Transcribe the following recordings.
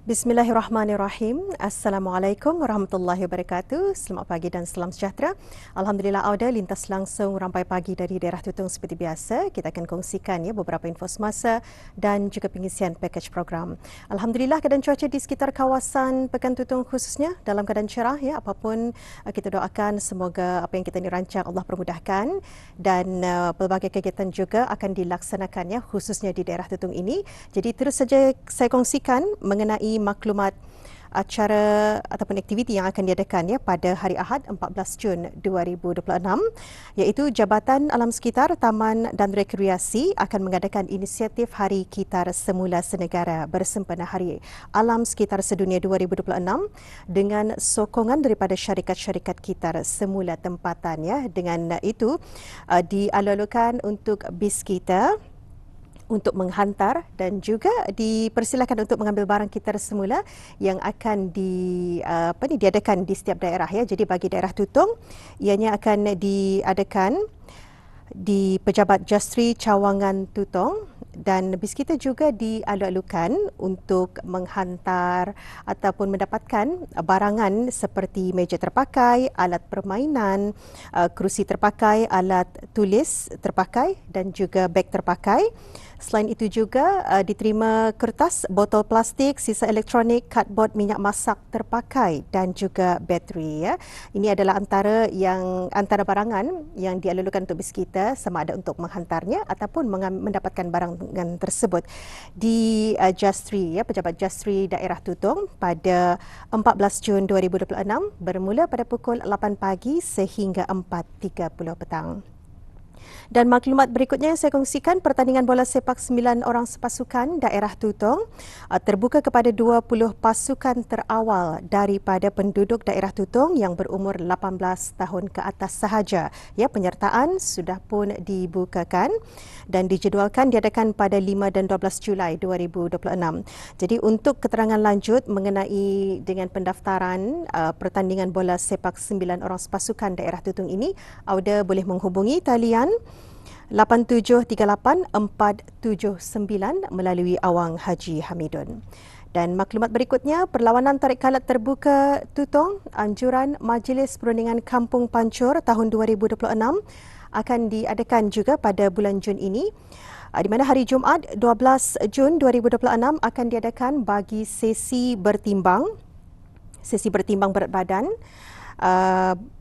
Bismillahirrahmanirrahim. Assalamualaikum warahmatullahi wabarakatuh. Selamat pagi dan salam sejahtera. Alhamdulillah Auda lintas langsung rampai pagi dari daerah Tutong seperti biasa. Kita akan kongsikan beberapa info semasa dan juga pengisian pakej program. Alhamdulillah keadaan cuaca di sekitar kawasan Pekan Tutong khususnya dalam keadaan cerah apapun kita doakan semoga apa yang kita dirancang Allah permudahkan dan pelbagai kegiatan juga akan dilaksanakan khususnya di daerah Tutong ini. Jadi terus saja saya kongsikan mengenai maklumat acara ataupun aktiviti yang akan diadakan pada hari Ahad 14 Jun 2026 iaitu Jabatan Alam Sekitar, Taman dan Rekreasi akan mengadakan inisiatif Hari Kitar Semula Senegara bersempena Hari Alam Sekitar Sedunia 2026 dengan sokongan daripada syarikat-syarikat kitar semula tempatan dengan itu dialu-alukan untuk BIS kita untuk menghantar dan juga dipersilakan untuk mengambil barang kitar semula yang akan diadakan di setiap daerah Jadi bagi daerah Tutong ianya akan diadakan di Pejabat Justri Cawangan Tutong dan BIS kita juga dialu-alukan untuk menghantar ataupun mendapatkan barangan seperti meja terpakai, alat permainan, kerusi terpakai, alat tulis terpakai dan juga beg terpakai. Selain itu juga diterima kertas, botol plastik, sisa elektronik, kadbod minyak masak terpakai dan juga bateri. Ini adalah antara barangan yang dialu-alukan untuk BIS kita sama ada untuk menghantarnya ataupun mendapatkan barangan tersebut di Justri, Pejabat Justri Daerah Tutong pada 14 Jun 2026 bermula pada pukul 8 pagi sehingga 4.30 petang. Dan maklumat berikutnya yang saya kongsikan, pertandingan bola sepak 9 orang sepasukan daerah Tutong terbuka kepada 20 pasukan terawal daripada penduduk daerah Tutong yang berumur 18 tahun ke atas sahaja. Penyertaan sudah pun dibukakan dan dijadualkan diadakan pada 5 dan 12 Julai 2026. Jadi untuk keterangan lanjut mengenai dengan pendaftaran pertandingan bola sepak 9 orang sepasukan daerah Tutong ini, Auda boleh menghubungi talian 8738-479 melalui Awang Haji Hamidun. Dan maklumat berikutnya, perlawanan tarik kalat terbuka Tutong, anjuran Majlis Perundingan Kampung Pancur tahun 2026 akan diadakan juga pada bulan Jun ini, di mana hari Jumaat 12 Jun 2026 akan diadakan bagi sesi bertimbang berat badan.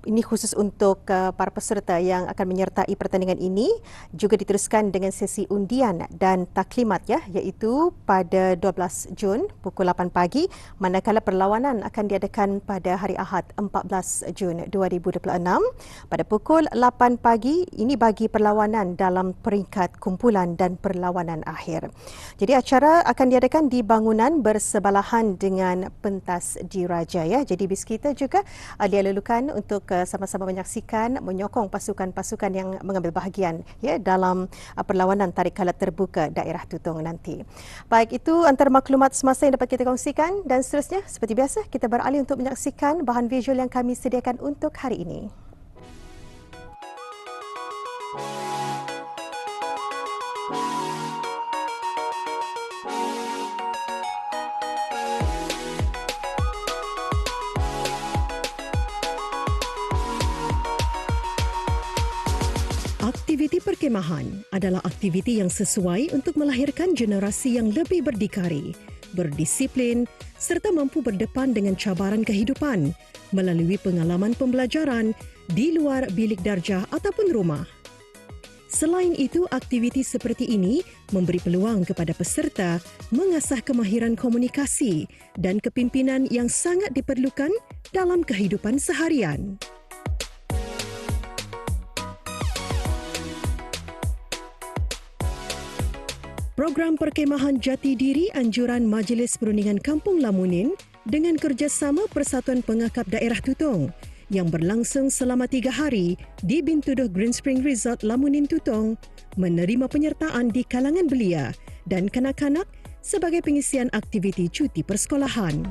Ini khusus untuk para peserta yang akan menyertai pertandingan ini, juga diteruskan dengan sesi undian dan taklimat iaitu pada 12 Jun pukul 8 pagi, manakala perlawanan akan diadakan pada hari Ahad 14 Jun 2026 pada pukul 8 pagi. Ini bagi perlawanan dalam peringkat kumpulan dan perlawanan akhir. Jadi acara akan diadakan di bangunan bersebelahan dengan pentas diraja Jadi BIS kita juga dialu-alukan untuk sama-sama menyaksikan, menyokong pasukan-pasukan yang mengambil bahagian dalam perlawanan tarik kalat terbuka daerah Tutong nanti. Baik, itu antara maklumat semasa yang dapat kita kongsikan dan seterusnya seperti biasa kita beralih untuk menyaksikan bahan visual yang kami sediakan untuk hari ini. Aktiviti perkemahan adalah aktiviti yang sesuai untuk melahirkan generasi yang lebih berdikari, berdisiplin serta mampu berdepan dengan cabaran kehidupan melalui pengalaman pembelajaran di luar bilik darjah ataupun rumah. Selain itu, aktiviti seperti ini memberi peluang kepada peserta mengasah kemahiran komunikasi dan kepimpinan yang sangat diperlukan dalam kehidupan seharian. Program Perkemahan Jati Diri Anjuran Majlis Perundingan Kampung Lamunin dengan kerjasama Persatuan Pengakap Daerah Tutong yang berlangsung selama 3 hari di Bintuduh Green Spring Resort Lamunin Tutong menerima penyertaan di kalangan belia dan kanak-kanak sebagai pengisian aktiviti cuti persekolahan.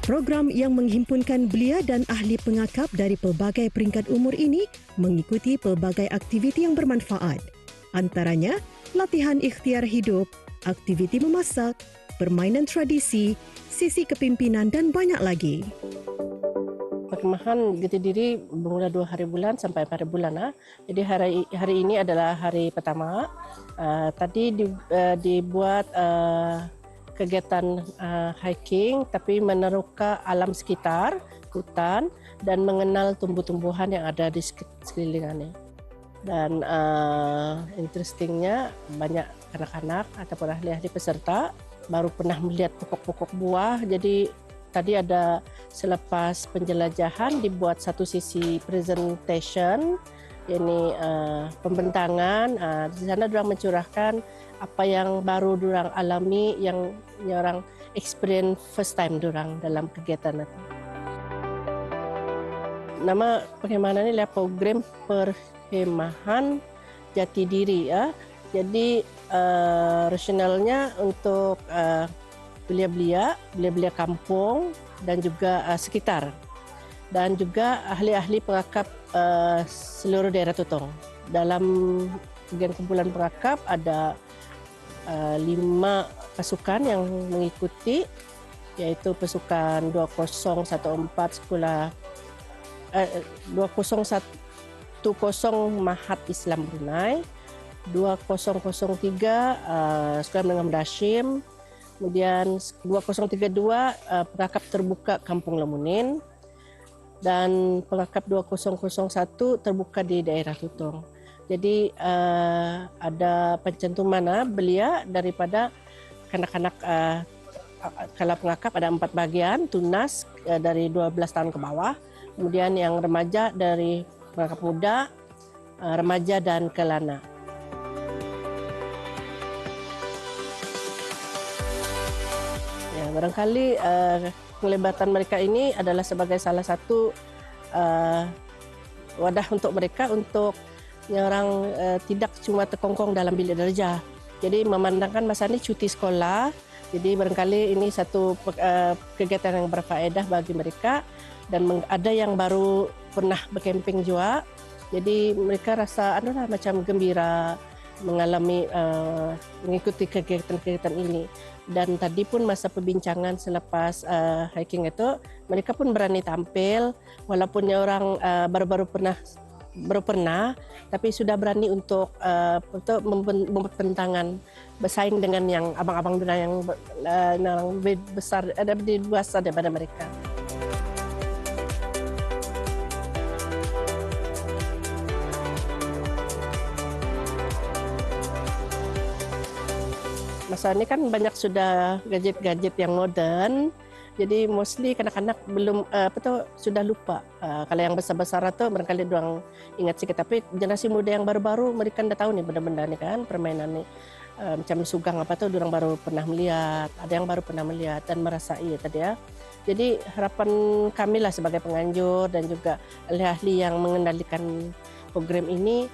Program yang menghimpunkan belia dan ahli pengakap dari pelbagai peringkat umur ini mengikuti pelbagai aktiviti yang bermanfaat. Antaranya, latihan ikhtiar hidup, aktiviti memasak, permainan tradisi, sesi kepimpinan dan banyak lagi. Perkemahan Jati Diri bermula 2 hari bulan sampai 4 hari bulan. Jadi hari ini adalah hari pertama. Tadi dibuat kegiatan hiking tapi meneroka alam sekitar, hutan dan mengenal tumbuh-tumbuhan yang ada di sekelilingannya. Dan interestingnya banyak anak-anak ataupun ahli-ahli peserta baru pernah melihat pokok-pokok buah. Jadi tadi ada selepas penjelajahan dibuat satu sisi presentation, ini pembentangan. Di sana diorang mencurahkan apa yang baru diorang alami, yang diorang experience first time diorang dalam kegiatan itu. Nama perkemahan ini adalah program perkemahan Jati Diri. Jadi rasionalnya untuk belia-belia kampung dan juga sekitar, dan juga ahli-ahli pengakap seluruh daerah Tutong. Dalam bagian kumpulan pengakap ada 5 pasukan yang mengikuti, yaitu pasukan 2014 sekolah 2010 Mahat Islam Brunei, 2003 Sekolah Menengah Mendashim, kemudian 2032 pengakap terbuka Kampung Lemunin, dan pengakap 2001 terbuka di daerah Tutong. Jadi ada pencantuman belia daripada kanak-kanak. Kalau pengakap ada 4 bagian, tunas dari 12 tahun ke bawah, kemudian yang remaja dari pengakap muda, remaja dan kelana. Barangkali penglibatan mereka ini adalah sebagai salah satu wadah untuk mereka untuk orang tidak cuma terkongkong dalam bilik darjah. Jadi memandangkan masa ini cuti sekolah, jadi barangkali ini satu kegiatan yang berfaedah bagi mereka, dan ada yang baru pernah berkemping juga. Jadi mereka rasa macam gembira mengalami mengikuti kegiatan-kegiatan ini. Dan tadi pun masa perbincangan selepas hiking itu, mereka pun berani tampil walaupun orang baru pernah, tapi sudah berani untuk mempertentangan, bersaing dengan yang abang-abang yang lebih besar, lebih dewasa daripada mereka. Masa ini kan banyak sudah gadget-gadget yang modern, jadi mostly kanak-kanak belum sudah lupa. Kalau yang besar-besar itu barangkali doang ingat sedikit, tapi generasi muda yang baru-baru mereka dah tahu nih benda-benda nih kan, permainan nih macam sugang orang baru pernah melihat, ada yang baru pernah melihat dan merasai tadi ya. Jadi harapan kami lah sebagai penganjur dan juga ahli-ahli yang mengendalikan program ini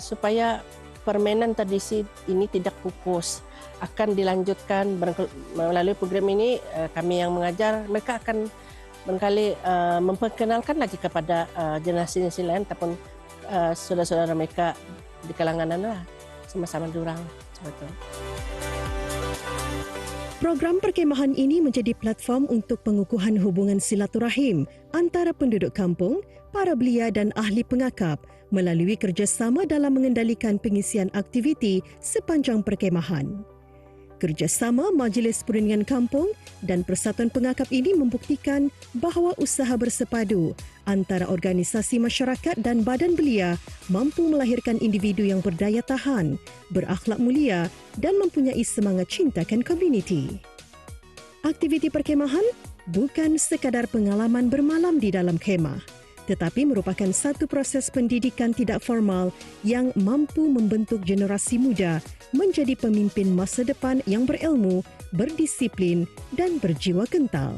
supaya permainan tradisi ini tidak pupus, akan dilanjutkan melalui program ini. Kami yang mengajar, mereka akan barangkali memperkenalkan lagi kepada generasi lain ataupun saudara-saudara mereka di kalangan sama-sama durang. Betul. Program perkemahan ini menjadi platform untuk pengukuhan hubungan silaturahim antara penduduk kampung, para belia dan ahli pengakap melalui kerjasama dalam mengendalikan pengisian aktiviti sepanjang perkemahan. Kerjasama Majlis Perundingan Kampung dan Persatuan Pengakap ini membuktikan bahawa usaha bersepadu antara organisasi masyarakat dan badan belia mampu melahirkan individu yang berdaya tahan, berakhlak mulia dan mempunyai semangat cintakan komuniti. Aktiviti perkemahan bukan sekadar pengalaman bermalam di dalam kemah, tetapi merupakan satu proses pendidikan tidak formal yang mampu membentuk generasi muda menjadi pemimpin masa depan yang berilmu, berdisiplin dan berjiwa kental.